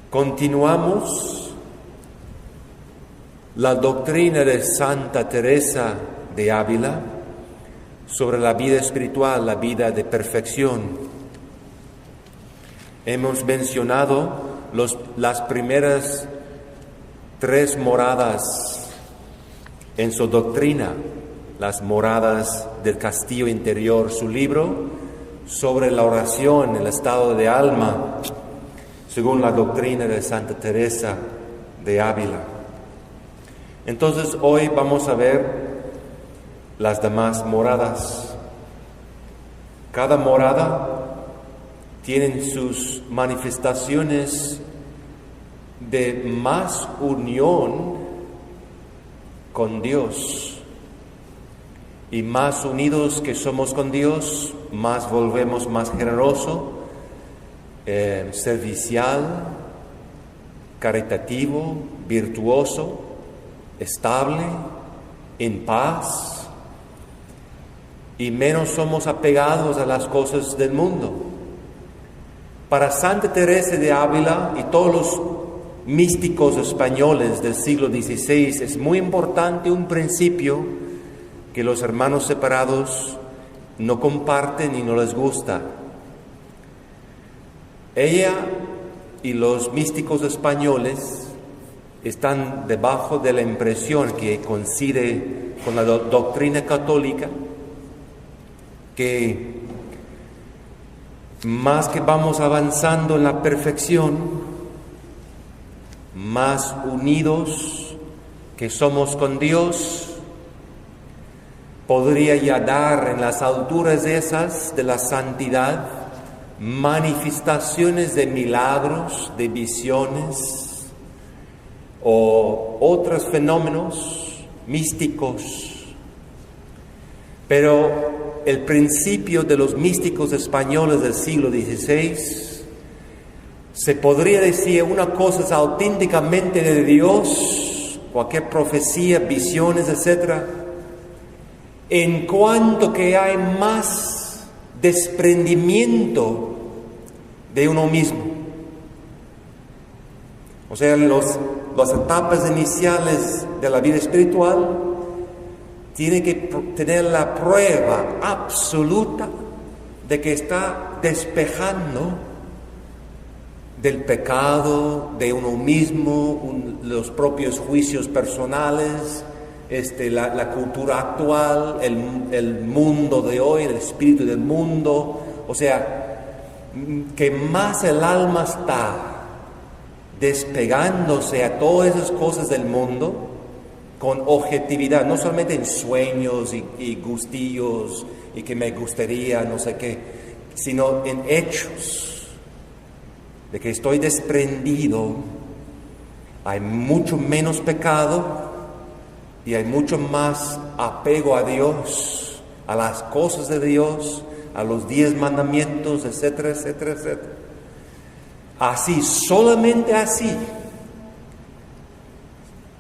Continuamos la doctrina de Santa Teresa de Ávila sobre la vida espiritual, la vida de perfección. Hemos mencionado las primeras 3 moradas en su doctrina, las moradas del castillo interior, su libro sobre la oración, el estado de alma, según la doctrina de Santa Teresa de Ávila. Entonces hoy vamos a ver las demás moradas. Cada morada tiene sus manifestaciones de más unión con Dios. Y más unidos que somos con Dios, más volvemos más generoso, servicial, caritativo, virtuoso, estable, en paz, y menos somos apegados a las cosas del mundo. Para Santa Teresa de Ávila y todos los místicos españoles del siglo XVI es muy importante un principio que los hermanos separados no comparten y no les gusta. Ella y los místicos españoles están debajo de la impresión que coincide con la doctrina católica, que más que vamos avanzando en la perfección, más unidos que somos con Dios, podría ya dar en las alturas esas de la santidad manifestaciones de milagros, de visiones o otros fenómenos místicos. Pero el principio de los místicos españoles del siglo XVI, se podría decir una cosa es auténticamente de Dios, cualquier profecía, visiones, etc., en cuanto que hay más desprendimiento de uno mismo. O sea, las etapas iniciales de la vida espiritual tiene que tener la prueba absoluta de que está despejando del pecado, de uno mismo, los propios juicios personales, la cultura actual, el mundo de hoy, el espíritu del mundo. O sea, que más el alma está despegándose a todas esas cosas del mundo con objetividad, no solamente en sueños y gustillos y que me gustaría, no sé qué, sino en hechos, de que estoy desprendido, hay mucho menos pecado y hay mucho más apego a Dios, a las cosas de Dios, a los 10 mandamientos, etcétera, etcétera, etcétera. Así, solamente así,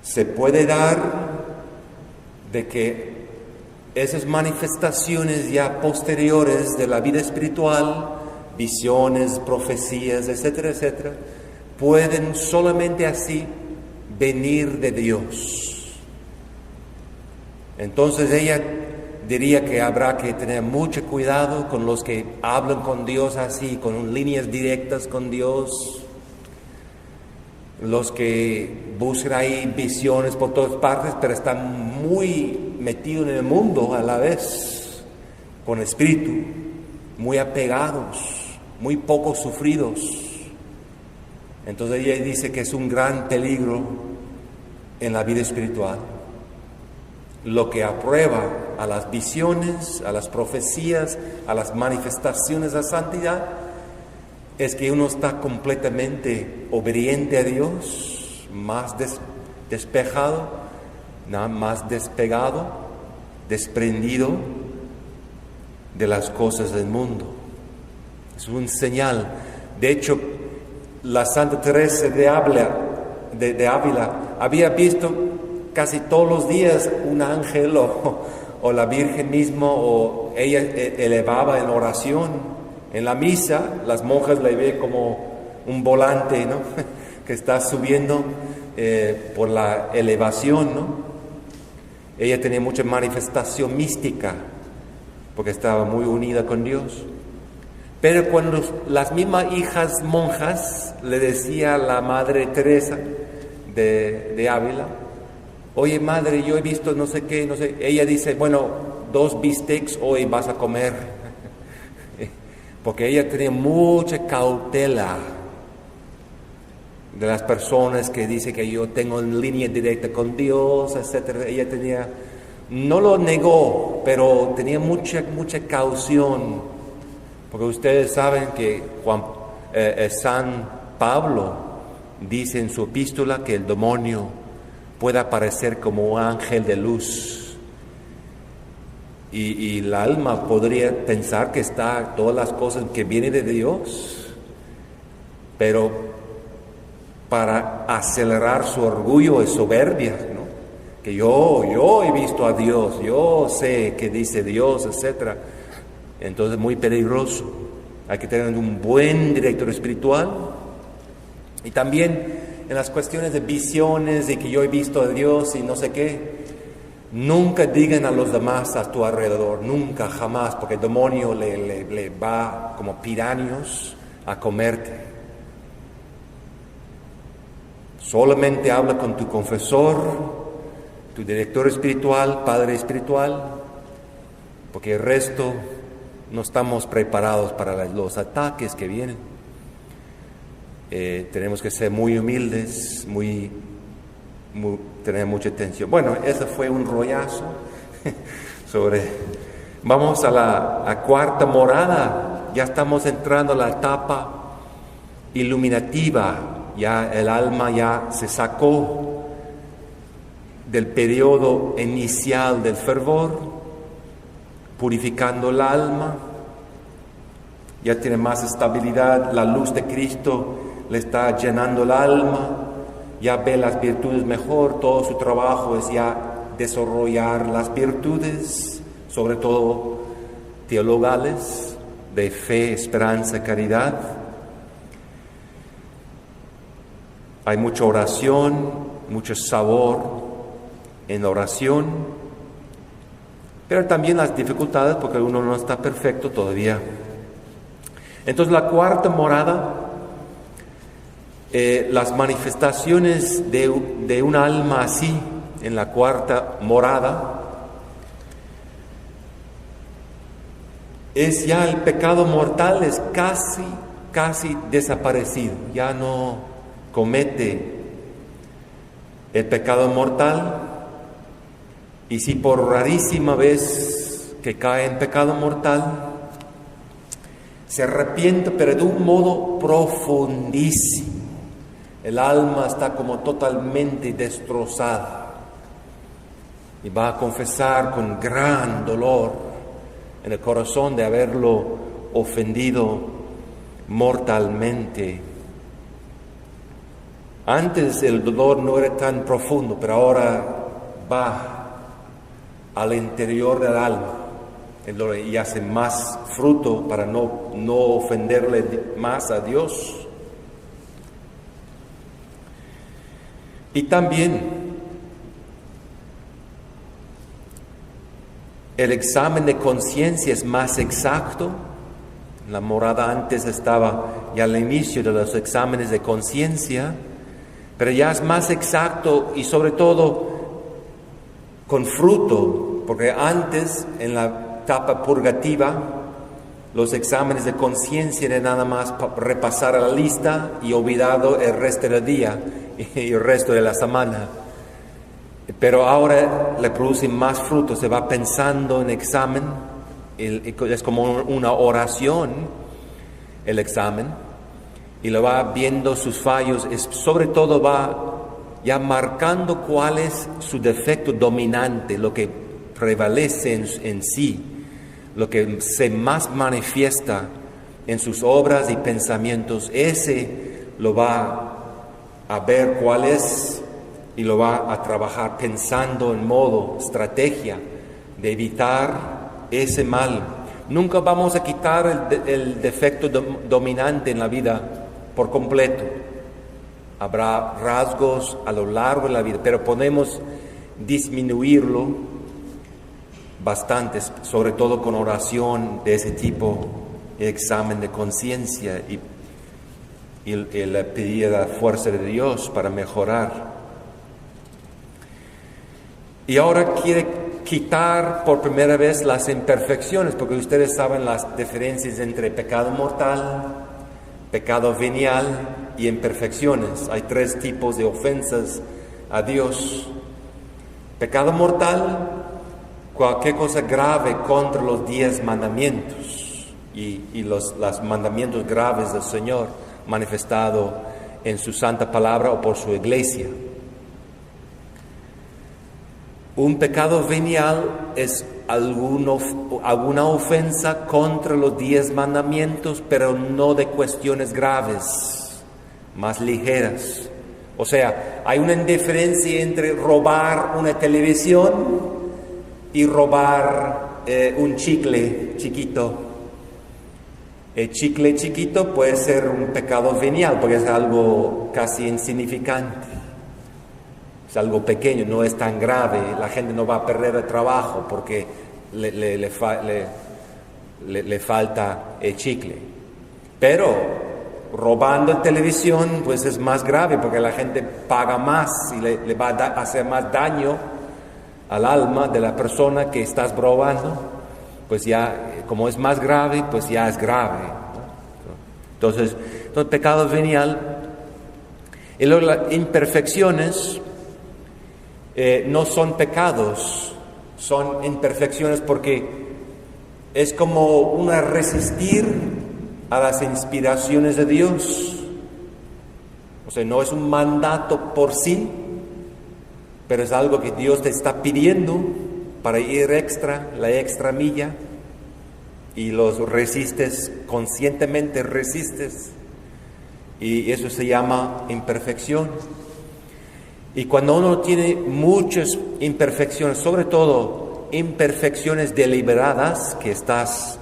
se puede dar de que esas manifestaciones ya posteriores de la vida espiritual, visiones, profecías, etcétera, etcétera, pueden solamente así venir de Dios. Entonces ella diría que habrá que tener mucho cuidado con los que hablan con Dios así, con líneas directas con Dios, los que buscan ahí visiones por todas partes, pero están muy metidos en el mundo a la vez, con espíritu, muy apegados, muy poco sufridos. Entonces ella dice que es un gran peligro en la vida espiritual. Lo que aprueba a las visiones, a las profecías, a las manifestaciones de santidad, es que uno está completamente obediente a Dios, más despejado, más despegado, desprendido de las cosas del mundo. Es un señal. De hecho, la Santa Teresa de Ávila había visto casi todos los días un ángel o la Virgen mismo, o ella elevaba en oración. En la misa, las monjas le ven como un volante, ¿no? que está subiendo por la elevación, ¿no? Ella tenía mucha manifestación mística, porque estaba muy unida con Dios. Pero cuando las mismas hijas monjas le decía a la Madre Teresa de Ávila, oye madre, yo he visto no sé qué, no sé, ella dice, bueno, 2 bistecs hoy vas a comer, porque ella tenía mucha cautela de las personas que dicen que yo tengo en línea directa con Dios, etcétera. Ella tenía, no lo negó, pero tenía mucha caución, porque ustedes saben que San Pablo dice en su epístola que el demonio puede aparecer como un ángel de luz, y el alma podría pensar que está todas las cosas que vienen de Dios, pero para acelerar su orgullo y soberbia, ¿no? Que yo he visto a Dios, yo sé qué dice Dios, etc. Entonces muy peligroso. Hay que tener un buen director espiritual. Y también en las cuestiones de visiones y que yo he visto a Dios y no sé qué, nunca digan a los demás a tu alrededor, nunca, jamás, porque el demonio le va como pirañas a comerte. Solamente habla con tu confesor, tu director espiritual, padre espiritual, porque el resto no estamos preparados para los ataques que vienen. Tenemos que ser muy humildes, tener mucha atención. Bueno, ese fue un rollazo sobre... Vamos a la cuarta morada. Ya estamos entrando a la etapa iluminativa. Ya el alma ya se sacó del periodo inicial del fervor, purificando el alma. Ya tiene más estabilidad, la luz de Cristo le está llenando el alma, ya ve las virtudes mejor, todo su trabajo es ya desarrollar las virtudes, sobre todo teologales, de fe, esperanza, caridad. Hay mucha oración, mucho sabor en la oración, pero también las dificultades porque uno no está perfecto todavía. Entonces la cuarta morada, las manifestaciones de un alma así, en la cuarta morada, es ya el pecado mortal, es casi desaparecido, ya no comete el pecado mortal, y si por rarísima vez que cae en pecado mortal, se arrepiente, pero de un modo profundísimo. El alma está como totalmente destrozada y va a confesar con gran dolor en el corazón de haberlo ofendido mortalmente. Antes el dolor no era tan profundo, pero ahora va al interior del alma y hace más fruto para no ofenderle más a Dios. Y también el examen de conciencia es más exacto. La morada antes estaba ya al inicio de los exámenes de conciencia, pero ya es más exacto y sobre todo con fruto, porque antes en la etapa purgativa los exámenes de conciencia eran nada más repasar la lista y olvidado el resto del día y el resto de la semana. Pero ahora le producen más fruto, se va pensando en examen, es como una oración el examen, y lo va viendo sus fallos, sobre todo va ya marcando cuál es su defecto dominante, lo que prevalece en sí, lo que se más manifiesta en sus obras y pensamientos. Ese lo va a ver cuál es y lo va a trabajar pensando en modo, estrategia de evitar ese mal. Nunca vamos a quitar el defecto dominante en la vida por completo. Habrá rasgos a lo largo de la vida, pero podemos disminuirlo bastante, sobre todo con oración de ese tipo, examen de conciencia y el pedir la fuerza de Dios para mejorar. Y ahora quiere quitar por primera vez las imperfecciones, porque ustedes saben las diferencias entre pecado mortal, pecado venial y imperfecciones. Hay 3 tipos de ofensas a Dios. Pecado mortal, cualquier cosa grave contra los 10 mandamientos y los mandamientos graves del Señor manifestado en su santa palabra o por su iglesia. Un pecado venial es alguna ofensa contra los 10 mandamientos, pero no de cuestiones graves, más ligeras. O sea, hay una diferencia entre robar una televisión y robar un chicle chiquito. El chicle chiquito puede ser un pecado venial porque es algo casi insignificante. Es algo pequeño, no es tan grave, la gente no va a perder el trabajo porque le falta el chicle. Pero robando televisión pues es más grave porque la gente paga más y le va a hacer más daño al alma de la persona que estás robando. Pues ya, como es más grave, pues ya es grave, ¿no? Entonces pecado venial. Y luego las imperfecciones no son pecados, son imperfecciones porque es como una resistir a las inspiraciones de Dios. O sea, no es un mandato por sí, pero es algo que Dios te está pidiendo para ir la extra milla, y los resistes, conscientemente resistes, y eso se llama imperfección. Y cuando uno tiene muchas imperfecciones, sobre todo imperfecciones deliberadas, que estás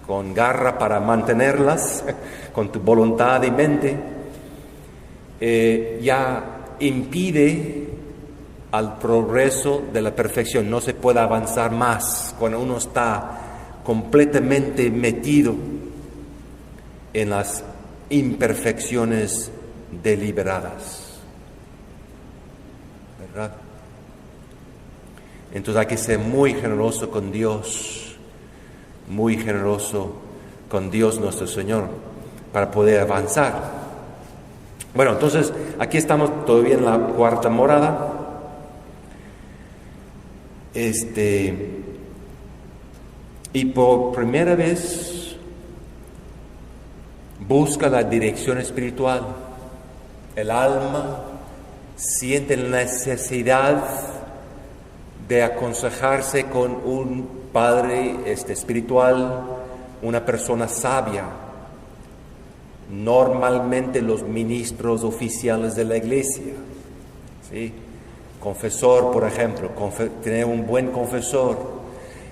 con garra para mantenerlas, con tu voluntad y mente, ya impide al progreso de la perfección. No se puede avanzar más cuando uno está completamente metido en las imperfecciones deliberadas. ¿Verdad? Entonces hay que ser muy generoso con Dios, muy generoso con Dios nuestro Señor, para poder avanzar. Bueno, entonces aquí estamos todavía en la 4ª morada. Y por primera vez busca la dirección espiritual. El alma siente la necesidad de aconsejarse con un padre espiritual, una persona sabia. Normalmente los ministros oficiales de la iglesia, ¿sí? Confesor, por ejemplo, tener un buen confesor,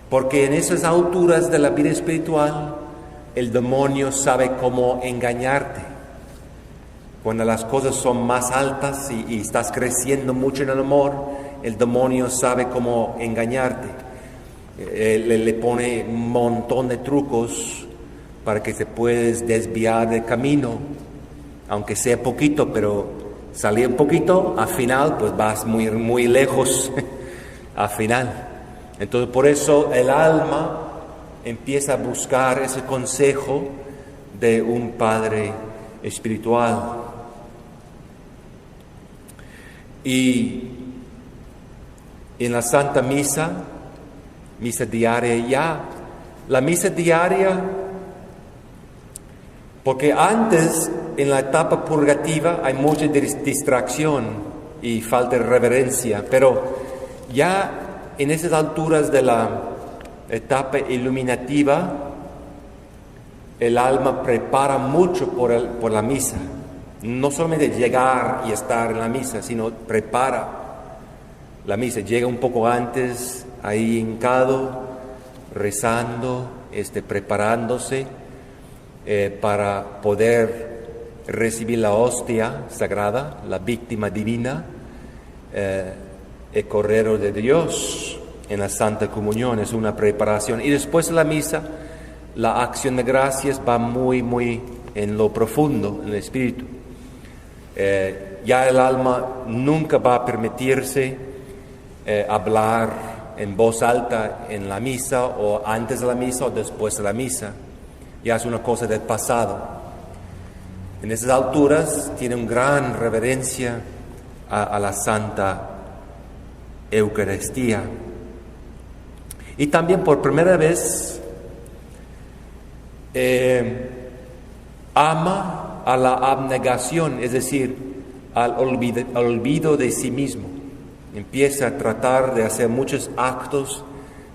porque en esas alturas de la vida espiritual el demonio sabe cómo engañarte. Cuando las cosas son más altas y estás creciendo mucho en el amor, el demonio sabe cómo engañarte. Le pone un montón de trucos para que te puedes desviar del camino, aunque sea poquito, pero salir un poquito, al final pues vas muy, muy lejos al final. Entonces por eso el alma empieza a buscar ese consejo de un padre espiritual. Y en la Santa Misa, misa diaria la misa diaria, porque antes en la etapa purgativa hay mucha distracción y falta de reverencia, pero ya en esas alturas de la etapa iluminativa, el alma prepara mucho por la misa. No solamente llegar y estar en la misa, sino prepara la misa. Llega un poco antes, ahí hincado, rezando, preparándose para poder recibir la hostia sagrada, la víctima divina, el Cordero de Dios en la Santa Comunión. Es una preparación. Y después de la misa, la acción de gracias va muy, muy en lo profundo, en el espíritu. Ya el alma nunca va a permitirse hablar en voz alta en la misa, o antes de la misa o después de la misa. Ya es una cosa del pasado. En esas alturas tiene una gran reverencia a la Santa Eucaristía. Y también por primera vez ama a la abnegación, es decir, al olvido de sí mismo. Empieza a tratar de hacer muchos actos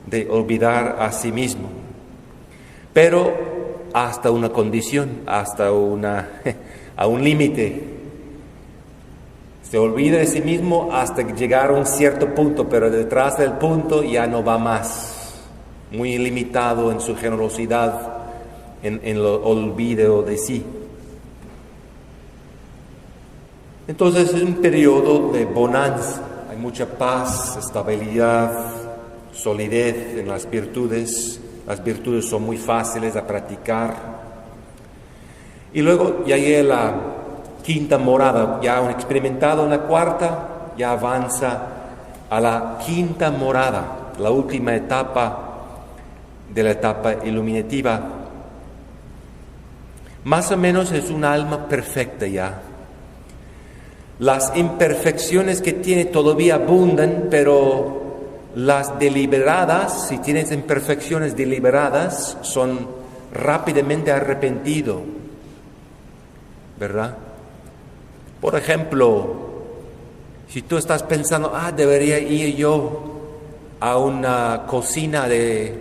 de olvidar a sí mismo, pero hasta una condición, hasta a un límite. Se olvida de sí mismo hasta llegar a un cierto punto, pero detrás del punto ya no va más. Muy limitado en su generosidad, en el olvido de sí. Entonces es un periodo de bonanza. Hay mucha paz, estabilidad, solidez en las virtudes. Las virtudes son muy fáciles de practicar. Y luego ya llega la quinta morada, ya un experimentado en la cuarta, ya avanza a la quinta morada, la última etapa de la etapa iluminativa. Más o menos es un alma perfecta ya. Las imperfecciones que tiene todavía abundan, pero las deliberadas, si tienes imperfecciones deliberadas, son rápidamente arrepentido, ¿verdad? Por ejemplo, si tú estás pensando, debería ir yo a una cocina de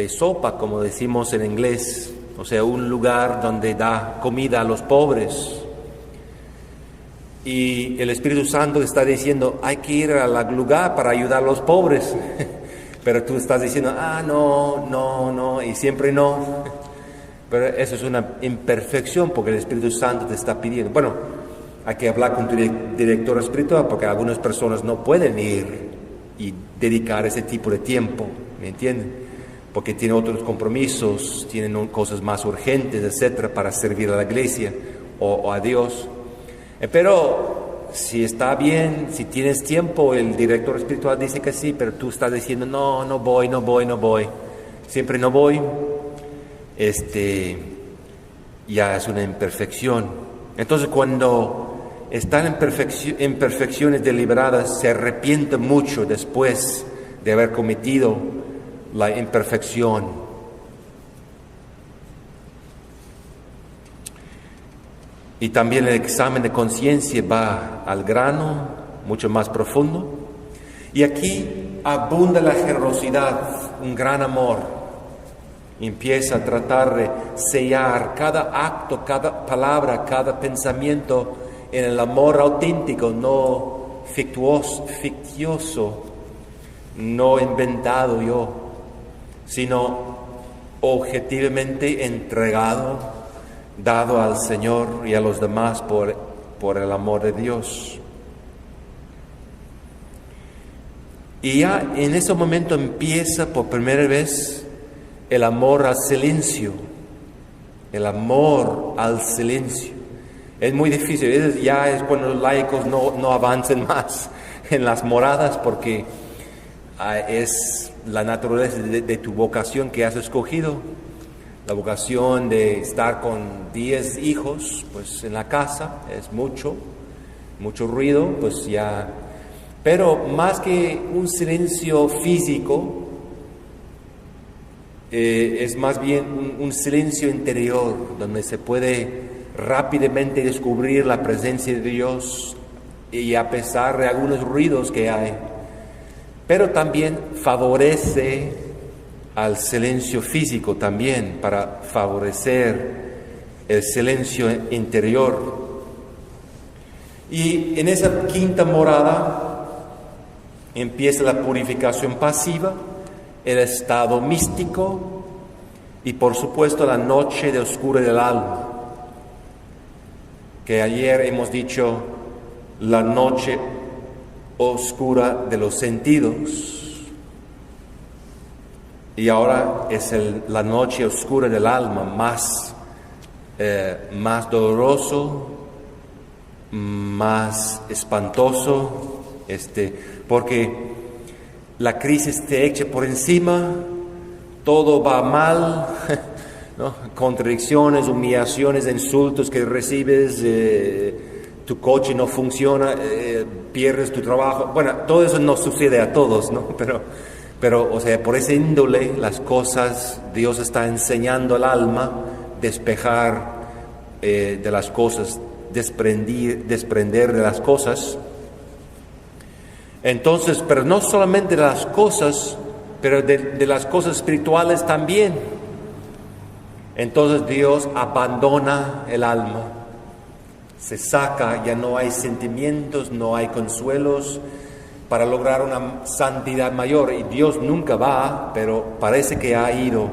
sopa, como decimos en inglés, o sea, un lugar donde da comida a los pobres. Y el Espíritu Santo está diciendo, hay que ir al lugar para ayudar a los pobres. Pero tú estás diciendo, no, y siempre no. Pero eso es una imperfección porque el Espíritu Santo te está pidiendo. Bueno, hay que hablar con tu director espiritual porque algunas personas no pueden ir y dedicar ese tipo de tiempo, ¿me entienden? Porque tienen otros compromisos, tienen cosas más urgentes, etcétera, para servir a la iglesia o a Dios. Pero si está bien, si tienes tiempo, el director espiritual dice que sí, pero tú estás diciendo, no voy, siempre no voy, ya es una imperfección. Entonces cuando están en imperfecciones deliberadas, se arrepiente mucho después de haber cometido la imperfección. Y también el examen de conciencia va al grano, mucho más profundo. Y aquí abunda la generosidad, un gran amor. Empieza a tratar de sellar cada acto, cada palabra, cada pensamiento en el amor auténtico, no fictioso, no inventado yo, sino objetivamente entregado, dado al Señor y a los demás por el amor de Dios. Y ya en ese momento empieza por primera vez el amor al silencio. El amor al silencio. Es muy difícil, ya es cuando los laicos no avancen más en las moradas porque es la naturaleza de tu vocación que has escogido. La vocación de estar con 10 hijos, pues en la casa es mucho ruido, pues ya. Pero más que un silencio físico, es más bien un silencio interior, donde se puede rápidamente descubrir la presencia de Dios y a pesar de algunos ruidos que hay. Pero también favorece al silencio físico también, para favorecer el silencio interior. Y en esa quinta morada empieza la purificación pasiva, el estado místico y por supuesto la noche de oscura del alma. que ayer hemos dicho la noche oscura de los sentidos, y ahora es la noche oscura del alma, más doloroso, más espantoso, porque la crisis te echa por encima, todo va mal, ¿no? Contradicciones, humillaciones, insultos que recibes, tu coche no funciona, pierdes tu trabajo. Bueno, todo eso no sucede a todos, ¿no? Pero, o sea, por esa índole, las cosas, Dios está enseñando al alma despejar de las cosas, desprender de las cosas. Entonces, pero no solamente de las cosas, pero de las cosas espirituales también. Entonces Dios abandona el alma, se saca, ya no hay sentimientos, no hay consuelos para lograr una santidad mayor. Y Dios nunca va, pero parece que ha ido.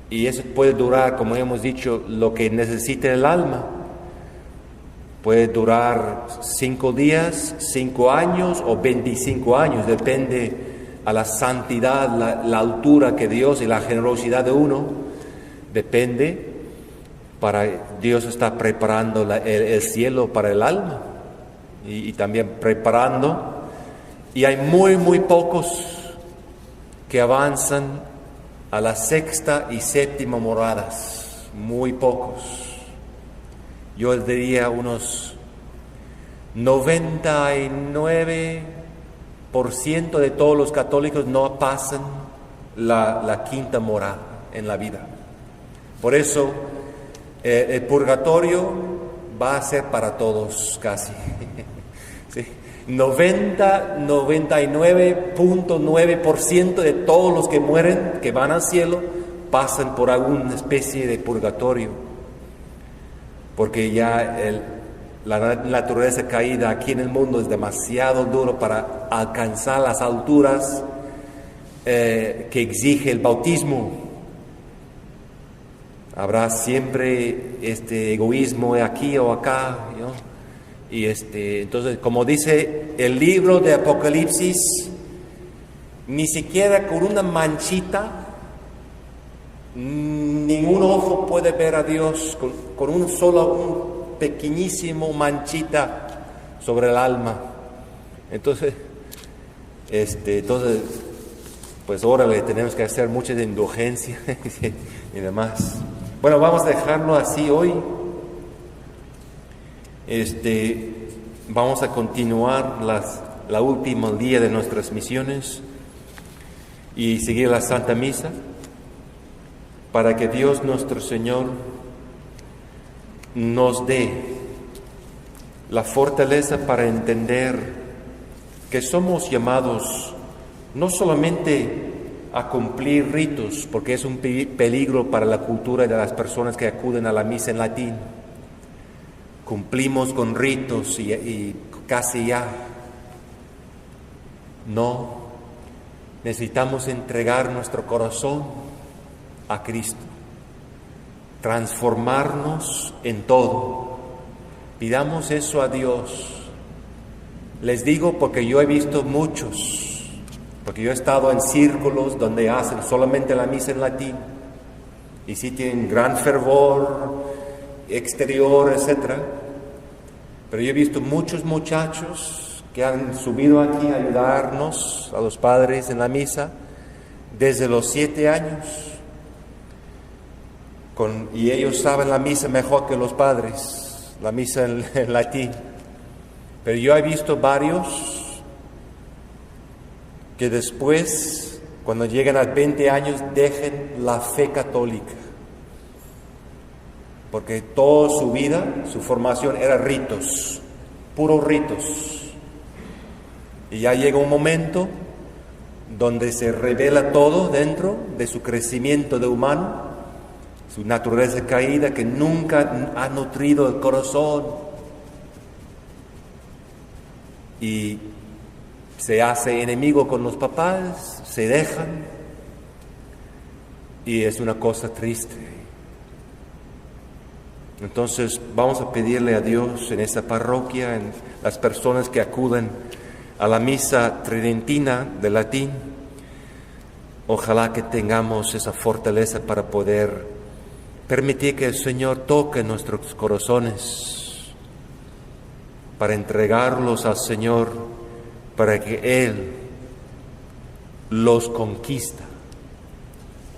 Y eso puede durar, como hemos dicho, lo que necesite el alma. Puede durar 5 días, 5 años o 25 años, depende a la santidad, la altura que Dios y la generosidad de uno, depende. Dios está preparando el cielo para el alma y también preparando, y hay muy pocos que avanzan a la 6ª y 7ª moradas, muy pocos. Yo diría unos 99% de todos los católicos no pasan la 5ª morada en la vida. Por eso el purgatorio va a ser para todos casi. ¿Sí? 99.9% de todos los que mueren, que van al cielo, pasan por alguna especie de purgatorio. Porque ya la naturaleza caída aquí en el mundo es demasiado duro para alcanzar las alturas que exige el bautismo. Habrá siempre este egoísmo aquí o acá, ¿no? Y entonces, como dice el libro de Apocalipsis, ni siquiera con una manchita, ningún ojo puede ver a Dios con un pequeñísimo manchita sobre el alma. Entonces, pues órale, tenemos que hacer mucha indulgencia y demás. Bueno, vamos a dejarlo así hoy. Vamos a continuar la última día de nuestras misiones y seguir la Santa Misa, para que Dios nuestro Señor nos dé la fortaleza para entender que somos llamados no solamente a cumplir ritos, porque es un peligro para la cultura de las personas que acuden a la misa en latín. Cumplimos con ritos y casi ya. No, necesitamos entregar nuestro corazón a Cristo, transformarnos en todo. Pidamos eso a Dios. Les digo porque yo he visto muchos, porque yo he estado en círculos donde hacen solamente la misa en latín y sí tienen gran fervor exterior, etc. Pero yo he visto muchos muchachos que han subido aquí a ayudarnos, a los padres en la misa, desde los 7 años. Y ellos saben la misa mejor que los padres, la misa en latín. Pero yo he visto varios que después, cuando llegan a 20 años, dejen la fe católica. Porque toda su vida, su formación era ritos, puros ritos. Y ya llega un momento donde se revela todo dentro de su crecimiento de humano, su naturaleza caída que nunca ha nutrido el corazón, y se hace enemigo con los papás, se dejan, y es una cosa triste. Entonces vamos a pedirle a Dios en esta parroquia, en las personas que acuden a la misa tridentina de latín, ojalá que tengamos esa fortaleza para poder permitir que el Señor toque nuestros corazones, para entregarlos al Señor, para que Él los conquista.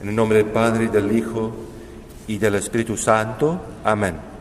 En el nombre del Padre, y del Hijo, y del Espíritu Santo. Amén.